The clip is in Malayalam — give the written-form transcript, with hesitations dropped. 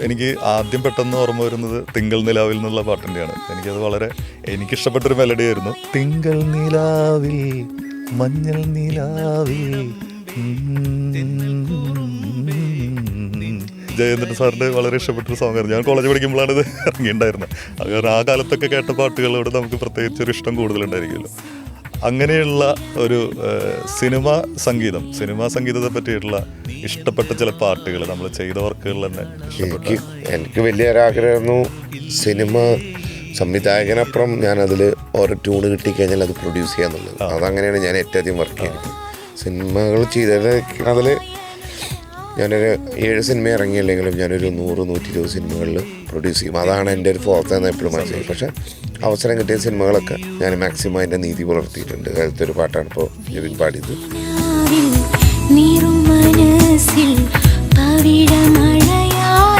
എനിക്ക് ആദ്യം പെട്ടെന്ന് ഓർമ്മ വരുന്നത് തിങ്കൾ നിലാവിൽ എന്നുള്ള പാട്ടിൻ്റെയാണ്. എനിക്കത് വളരെ എനിക്കിഷ്ടപ്പെട്ടൊരു മെലഡി ആയിരുന്നു. തിങ്കൾ നിലാവിൽ മഞ്ഞൾ നിലാവിൽ ജയേന്ദ്രൻ സാറിൻ്റെ വളരെ ഇഷ്ടപ്പെട്ടൊരു സോങ് ആയിരുന്നു. ഞാൻ കോളേജ് പഠിക്കുമ്പോഴാണ് ഇത് ഇറങ്ങിയിട്ടുണ്ടായിരുന്നത്. അത് കാരണം ആ കാലത്തൊക്കെ കേട്ട പാട്ടുകളോട് നമുക്ക് പ്രത്യേകിച്ചൊരു ഇഷ്ടം കൂടുതലുണ്ടായിരിക്കുമല്ലോ. അങ്ങനെയുള്ള ഒരു സിനിമാ സംഗീതത്തെ പറ്റിയിട്ടുള്ള ഇഷ്ടപ്പെട്ട ചില പാട്ടുകൾ നമ്മൾ ചെയ്ത വർക്കുകൾ തന്നെ എനിക്ക് വലിയൊരാഗ്രഹമായിരുന്നു സിനിമ സംവിധായകനപ്പുറം ഞാനതിൽ ഓരോ ട്യൂണ് കിട്ടിക്കഴിഞ്ഞാൽ അത് പ്രൊഡ്യൂസ് ചെയ്യാന്നുള്ളത്. അതങ്ങനെയാണ് ഞാൻ ഏറ്റവും അധികം വർക്ക് ചെയ്യുന്നത്. സിനിമകൾ ചെയ്തത് അതിൽ ഞാനൊരു 7 സിനിമ ഇറങ്ങിയില്ലെങ്കിലും ഞാനൊരു 100-120 സിനിമകളിൽ പ്രൊഡ്യൂസ് ചെയ്യും. അതാണ് എൻ്റെ ഒരു ഫോർത്ത് എന്ന് എപ്പോഴും മനസ്സിലായി. പക്ഷേ അവസരം കിട്ടിയ സിനിമകളൊക്കെ ഞാൻ മാക്സിമം അതിൻ്റെ നീതി പുലർത്തിയിട്ടുണ്ട്. അതിലത്തെ ഒരു പാട്ടാണ് ഇപ്പോൾ ജെബിൻ പാടിയത്.